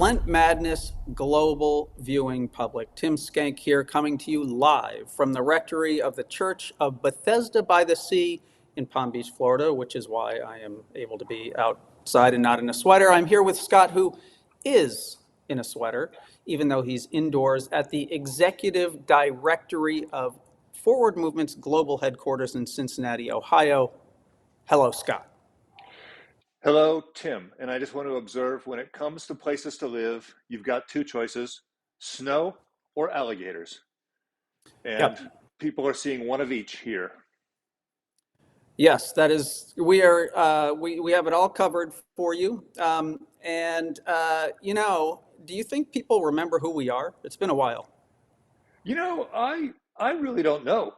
Lent Madness global viewing public. Tim Schenck here, coming to you live from the rectory of the Church of Bethesda by the Sea in Palm Beach, Florida, which is why I am able to be outside and not in a sweater. I'm here with Scott, who is in a sweater, even though he's indoors at the Executive Directory of Forward Movement's global headquarters in Cincinnati, Ohio. Hello, Scott. Hello, Tim. And I just want to observe, when it comes to places to live, you've got two choices: snow or alligators. And Yep. people are seeing one of each here. Yes, that is. We are. We have it all covered for you. Do you think people remember who we are? It's been a while. I really don't know.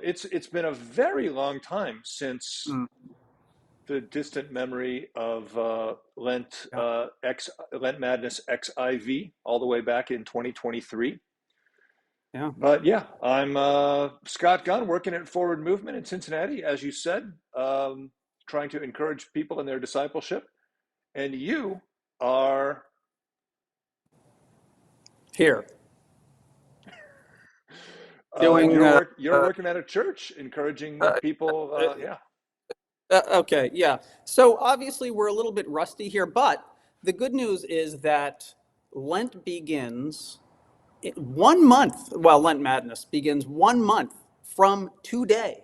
It's been a very long time since Mm, the distant memory of yeah. Lent Madness XIV, all the way back in 2023. Yeah. But yeah, I'm Scott Gunn, working at Forward Movement in Cincinnati, as you said, trying to encourage people in their discipleship. And you are, Here doing. you're working at a church, encouraging Uh, people. uh, Yeah. okay. Yeah. So obviously we're a little bit rusty here, but the good news is that Lent begins 1 month. Well, Lent Madness begins 1 month from today.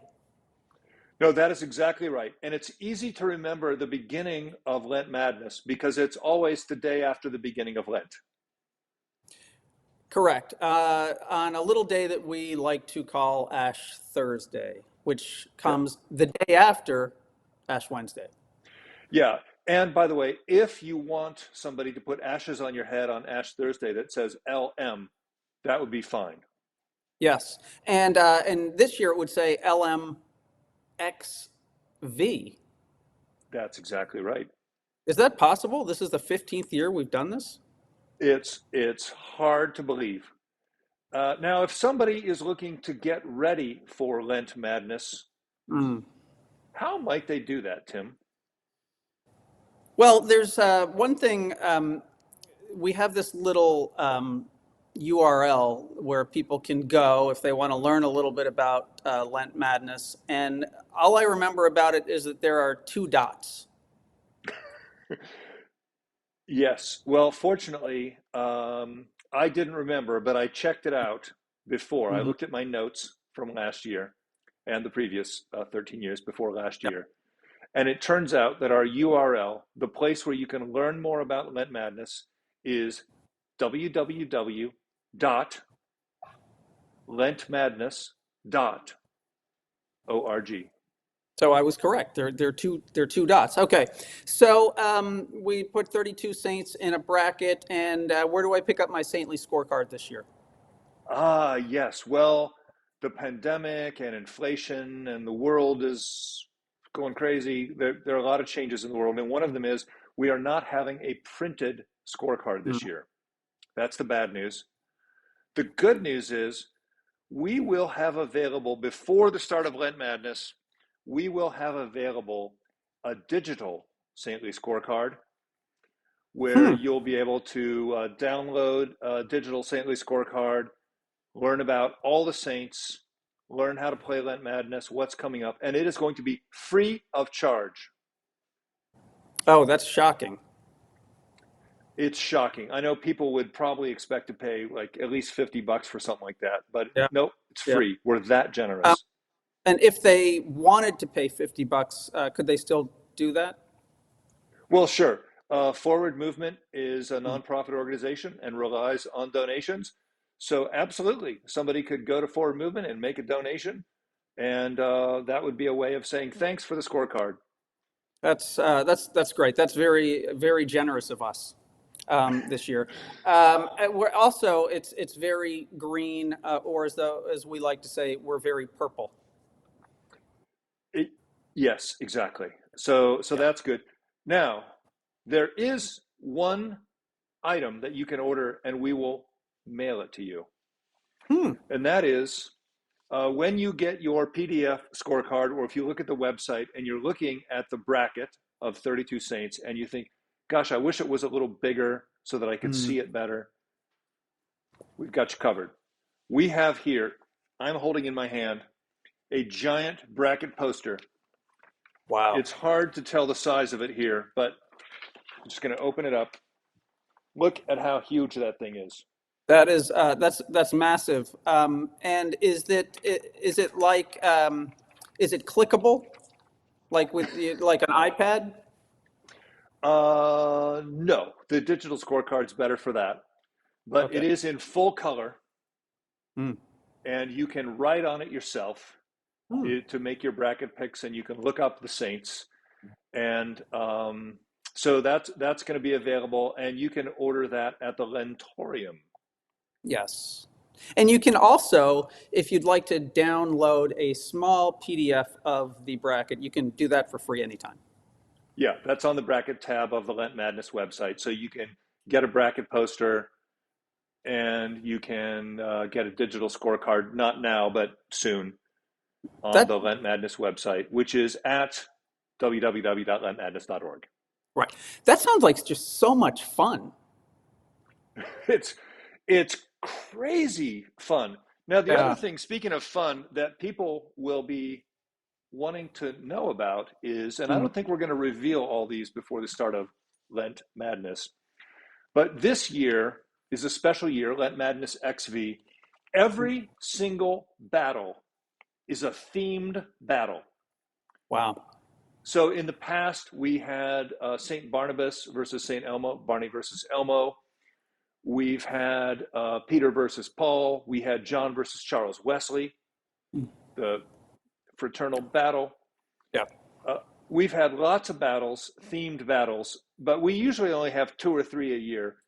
No, that is exactly right. And it's easy to remember the beginning of Lent Madness because it's always the day after the beginning of Lent. Correct. On a little day that we like to call Ash Thursday, which Yeah. comes the day after Ash Wednesday. Yeah. And by the way, if you want somebody to put ashes on your head on Ash Thursday that says LM, that would be fine. Yes, and this year it would say LMXV. That's exactly right. Is that possible? This is the 15th year we've done this. It's hard to believe. Now, if somebody is looking to get ready for Lent Madness, Mm. how might they do that, Tim? Well, there's one thing. We have this little URL where people can go if they want to learn a little bit about Lent Madness. And all I remember about it is that there are two dots. Yes. Well, fortunately, I didn't remember, but I checked it out before. I Mhm. looked at my notes from last year and the previous 13 years before last Yep. year. And it turns out that our URL, the place where you can learn more about Lent Madness, is www.lentmadness.org. So I was correct. They're two dots. Okay. So we put 32 saints in a bracket, and where do I pick up my saintly scorecard this year? Ah, yes. Well, the pandemic and inflation and the world is going crazy. There are a lot of changes in the world, and one of them is we are not having a printed scorecard Mm. this year. That's the bad news. The good news is we will have available, before the start of Lent Madness, we will have available a digital saintly scorecard where Hmm. you'll be able to download a digital saintly scorecard, learn about all the saints, learn how to play Lent Madness, what's coming up, and it is going to be free of charge. Oh, that's shocking. It's shocking. I know people would probably expect to pay like at least $50 for something like that, but Yeah. nope, it's Yeah. free. We're that Um, generous. and if they wanted to pay $50, could they still do that? Well, sure. Forward Movement is a Mm. nonprofit organization and relies on donations. So, absolutely, somebody could go to Forward Movement and make a donation, and that would be a way of saying thanks for the scorecard. That's great. That's very very generous of us this year. And we're also it's very green, or as we like to say, we're very purple. It, yes, exactly. So Yeah. that's good. Now, there is one item that you can order, and we will mail it to you, Hmm. and that is when you get your PDF scorecard, or if you look at the website and you're looking at the bracket of 32 saints and you think, gosh, I wish it was a little bigger so that I could Mm, see it better. We've got you covered. We have here, I'm holding in my hand, a giant bracket poster. wow. It's hard to tell the size of it here, but I'm just going to open it up. Look at how huge that thing is. That is that's massive. And is it like is it clickable like like an iPad? No, the digital scorecard's better for that, but it Okay. is in full color, Mm. and you can write on it yourself Hmm. to make your bracket picks, and you can look up the Saints, and so that's going to be available, and you can order that at the Lentorium. Yes. And you can also, if you'd like to download a small PDF of the bracket, you can do that for free anytime. Yeah, that's on the bracket tab of the Lent Madness website, so you can get a bracket poster and you can get a digital scorecard, not now, but soon, on That the Lent Madness website, which is at www.lentmadness.org. right. That sounds like just so much fun. It's it's crazy fun. Now, the other Yeah. thing, speaking of fun, that people will be wanting to know about is, and I Mm. don't think we're going to reveal all these before the start of Lent Madness, but this year is a special year, Lent Madness XV. Every single battle is a themed battle. Wow. So in the past, we had St. Barnabas versus St. Elmo, Barney versus Elmo. We've had Peter versus Paul. We had John versus Charles Wesley, Mm. the fraternal battle. Yeah. Uh, we've had lots of battles, themed battles, but we usually only have 2 or 3 a year.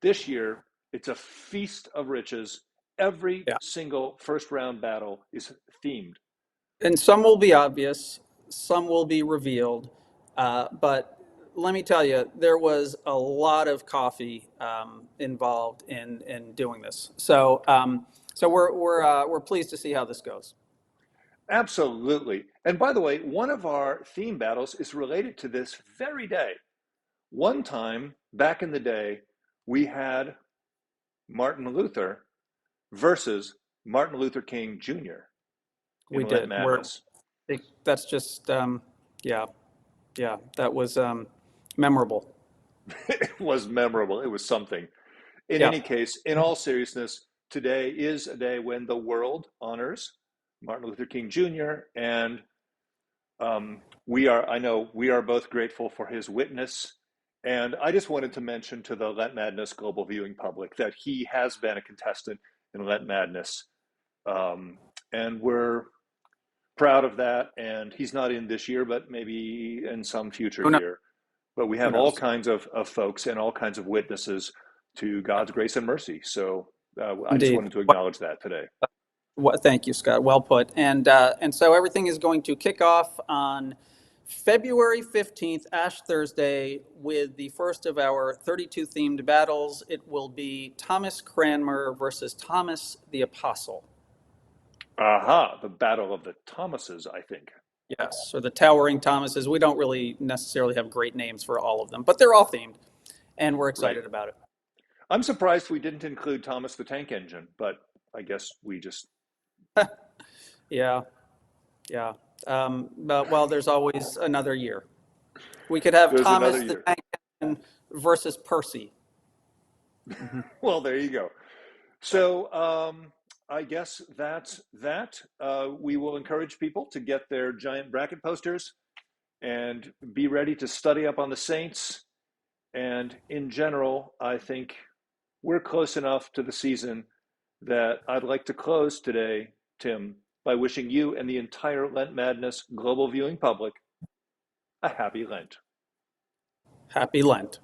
This year, it's a feast of riches. Every Yeah. single first round battle is themed. And some will be obvious, some will be revealed. But let me tell you, there was a lot of coffee involved in doing this. So we're pleased to see how this goes. Absolutely. And by the way, one of our theme battles is related to this very day. One time back in the day, we had Martin Luther versus Martin Luther King Jr. in We Lent did. Madness. That's just yeah, yeah. That was memorable. It was memorable. It was something. In Yeah, any case, in all seriousness, today is a day when the world honors Martin Luther King Jr. And I know we are both grateful for his witness. And I just wanted to mention to the Lent Madness global viewing public that he has been a contestant in Lent Madness. And we're proud of that. And he's not in this year, but maybe in some future who knows? year. But we Who have all knows? kinds of folks and all kinds of witnesses to God's grace and mercy. So I just Indeed. wanted to acknowledge that today. Thank you, Scott. Well put. And so everything is going to kick off on February 15th, Ash Thursday, with the first of our 32 themed battles. It will be Thomas Cranmer versus Thomas the Apostle. Aha, the Battle of the Thomases, I think. Yes, or the Towering Thomases. We don't really necessarily have great names for all of them, but they're all themed, and we're Right. excited about I'm surprised we didn't include Thomas the Tank Engine, but I guess we just. it. Yeah, yeah. But, well, there's always another year. We could have There's another Thomas the year. Tank Engine versus Percy. Mhm. Well, there you go. So I guess that's that. We will encourage people to get their giant bracket posters and be ready to study up on the Saints. And in general, I think we're close enough to the season that I'd like to close today, Tim, by wishing you and the entire Lent Madness global viewing public a happy Lent. Happy Lent.